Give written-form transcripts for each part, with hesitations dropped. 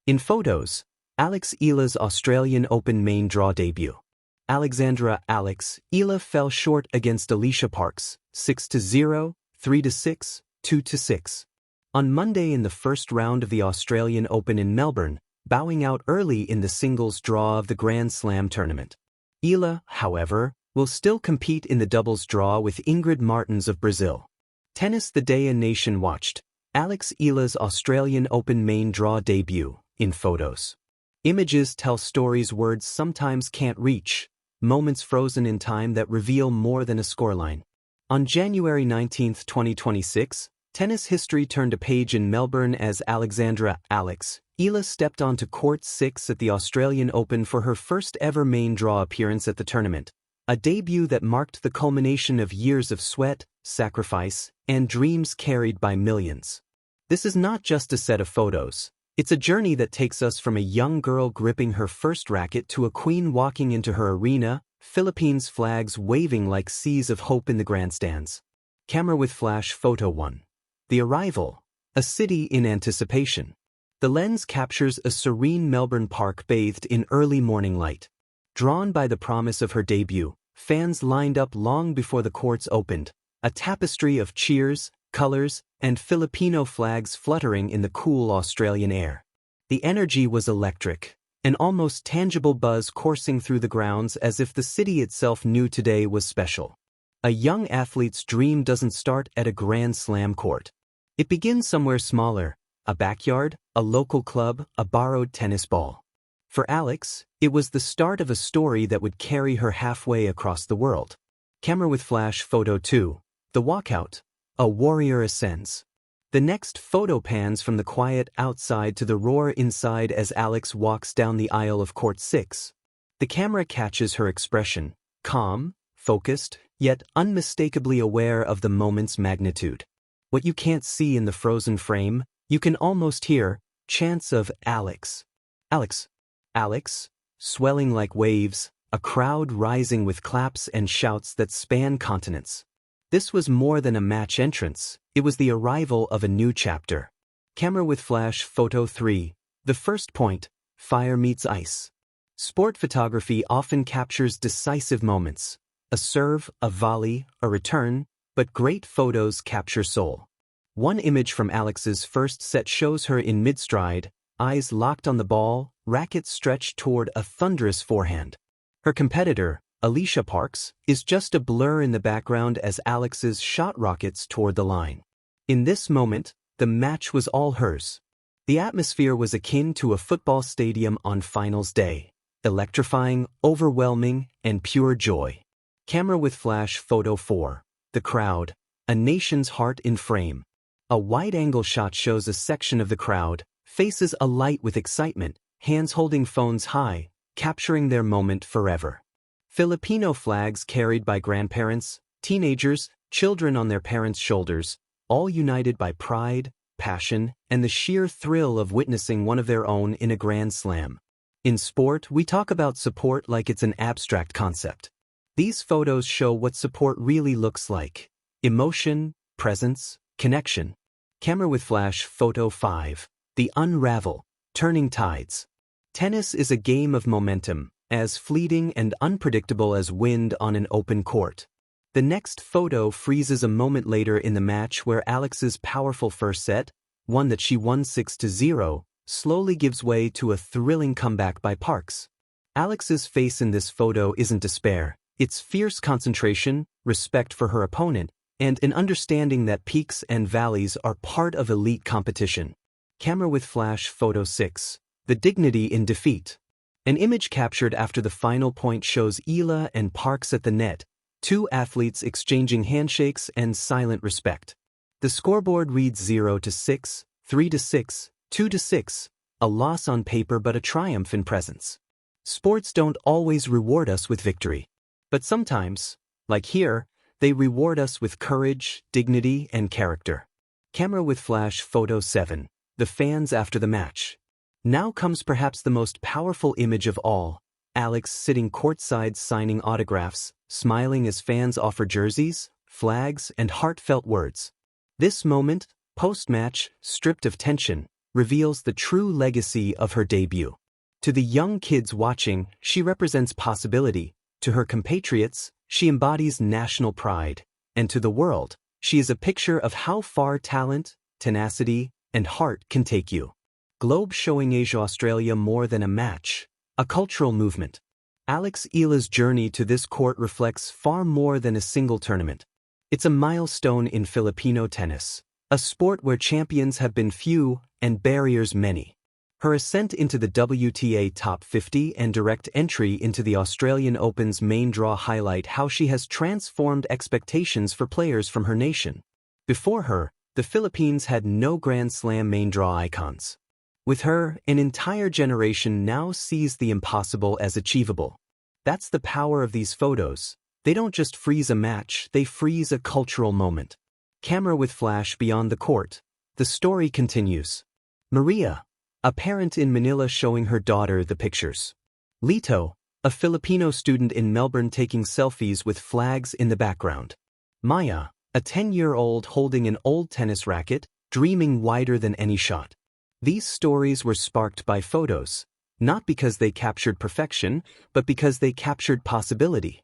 In photos, Eala's Australian Open main draw debut. Alexandra Eala fell short against Alicia Parks, 6-0, 3-6, 2-6. On Monday in the first round of the Australian Open in Melbourne, bowing out early in the singles draw of the Grand Slam tournament. Eala, however, will still compete in the doubles draw with Ingrid Martins of Brazil. Tennis. The day a nation watched Eala's Australian Open main draw debut. In photos, images tell stories words sometimes can't reach, moments frozen in time that reveal more than a scoreline. On January 19, 2026, tennis history turned a page in Melbourne as Alexandra Eala stepped onto court 6 at the Australian Open for her first ever main draw appearance at the tournament, a debut that marked the culmination of years of sweat, sacrifice, and dreams carried by millions. This is not just a set of photos. It's a journey that takes us from a young girl gripping her first racket to a queen walking into her arena, Philippines flags waving like seas of hope in the grandstands. Camera with flash. Photo 1. The arrival. A city in anticipation. The lens captures a serene Melbourne park bathed in early morning light. Drawn by the promise of her debut, fans lined up long before the courts opened, a tapestry of cheers, colors, and Filipino flags fluttering in the cool Australian air. The energy was electric, an almost tangible buzz coursing through the grounds as if the city itself knew today was special. A young athlete's dream doesn't start at a Grand Slam court. It begins somewhere smaller, a backyard, a local club, a borrowed tennis ball. For Alex, it was the start of a story that would carry her halfway across the world. Camera with flash. Photo 2. The walkout. A warrior ascends. The next photo pans from the quiet outside to the roar inside as Alex walks down the aisle of court 6. The camera catches her expression, calm, focused, yet unmistakably aware of the moment's magnitude. What you can't see in the frozen frame, you can almost hear, chants of Alex. Alex. Alex, swelling like waves, a crowd rising with claps and shouts that span continents. This was more than a match entrance, it was the arrival of a new chapter. Camera with flash. Photo 3. The first point, fire meets ice. Sport photography often captures decisive moments. A serve, a volley, a return, but great photos capture soul. One image from Alex's first set shows her in mid-stride, eyes locked on the ball, racket stretched toward a thunderous forehand. Her competitor, Alicia Parks, is just a blur in the background as Alex's shot rockets toward the line. In this moment, the match was all hers. The atmosphere was akin to a football stadium on finals day, electrifying, overwhelming, and pure joy. Camera with flash. Photo 4. The crowd, a nation's heart in frame. A wide-angle shot shows a section of the crowd, faces alight with excitement, hands holding phones high, capturing their moment forever. Filipino flags carried by grandparents, teenagers, children on their parents' shoulders, all united by pride, passion, and the sheer thrill of witnessing one of their own in a Grand Slam. In sport, we talk about support like it's an abstract concept. These photos show what support really looks like: emotion, presence, connection. Camera with flash. Photo 5. The unravel, turning tides. Tennis is a game of momentum, as fleeting and unpredictable as wind on an open court. The next photo freezes a moment later in the match where Alex's powerful first set, one that she won 6-0, slowly gives way to a thrilling comeback by Parks. Alex's face in this photo isn't despair, it's fierce concentration, respect for her opponent, and an understanding that peaks and valleys are part of elite competition. Camera with flash. Photo 6. The dignity in defeat. An image captured after the final point shows Eala and Parks at the net, two athletes exchanging handshakes and silent respect. The scoreboard reads 0-6, 3-6, 2-6, a loss on paper but a triumph in presence. Sports don't always reward us with victory. But sometimes, like here, they reward us with courage, dignity, and character. Camera with flash. Photo 7. The fans after the match. Now comes perhaps the most powerful image of all, Alex sitting courtside signing autographs, smiling as fans offer jerseys, flags, and heartfelt words. This moment, post-match, stripped of tension, reveals the true legacy of her debut. To the young kids watching, she represents possibility. To her compatriots, she embodies national pride. And to the world, she is a picture of how far talent, tenacity, and heart can take you. Globe showing Asia-Australia more than a match, a cultural movement. Alex Eala's journey to this court reflects far more than a single tournament. It's a milestone in Filipino tennis, a sport where champions have been few and barriers many. Her ascent into the WTA Top 50 and direct entry into the Australian Open's main draw highlight how she has transformed expectations for players from her nation. Before her, the Philippines had no Grand Slam main draw icons. With her, an entire generation now sees the impossible as achievable. That's the power of these photos. They don't just freeze a match, they freeze a cultural moment. Camera with flash beyond the court. The story continues. Maria, a parent in Manila showing her daughter the pictures. Lito, a Filipino student in Melbourne taking selfies with flags in the background. Maya, a 10-year-old holding an old tennis racket, dreaming wider than any shot. These stories were sparked by photos, not because they captured perfection, but because they captured possibility.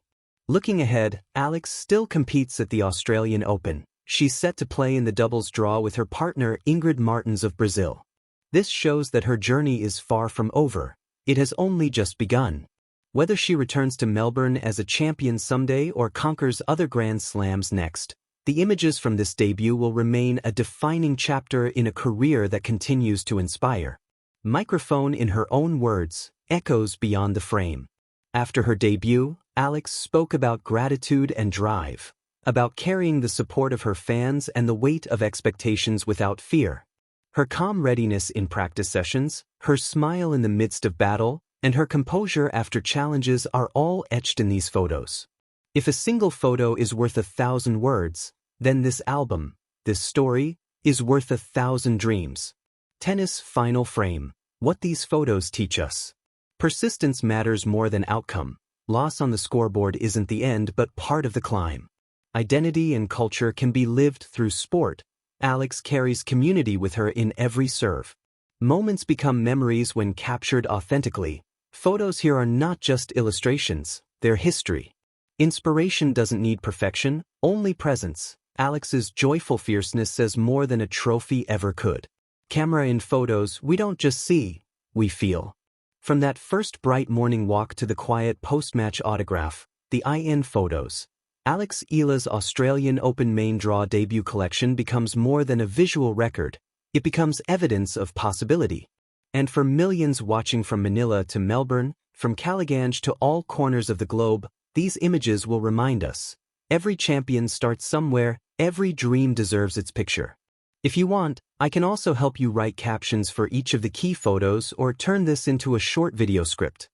Looking ahead, Alex still competes at the Australian Open. She's set to play in the doubles draw with her partner Ingrid Martins of Brazil. This shows that her journey is far from over. It has only just begun. Whether she returns to Melbourne as a champion someday or conquers other Grand Slams next, the images from this debut will remain a defining chapter in a career that continues to inspire. Microphone in her own words, echoes beyond the frame. After her debut, Alex spoke about gratitude and drive, about carrying the support of her fans and the weight of expectations without fear. Her calm readiness in practice sessions, her smile in the midst of battle, and her composure after challenges are all etched in these photos. If a single photo is worth 1,000 words, then this album, this story, is worth 1,000 dreams. Tennis final frame. What these photos teach us. Persistence matters more than outcome. Loss on the scoreboard isn't the end but part of the climb. Identity and culture can be lived through sport. Alex carries community with her in every serve. Moments become memories when captured authentically. Photos here are not just illustrations, they're history. Inspiration doesn't need perfection, only presence. Alex's joyful fierceness says more than a trophy ever could. Camera in photos, we don't just see, we feel. From that first bright morning walk to the quiet post-match autograph, the IN photos. Alex Eala's Australian Open main draw debut collection becomes more than a visual record, it becomes evidence of possibility. And for millions watching from Manila to Melbourne, from Caliganj to all corners of the globe, these images will remind us. Every champion starts somewhere, every dream deserves its picture. If you want, I can also help you write captions for each of the key photos or turn this into a short video script.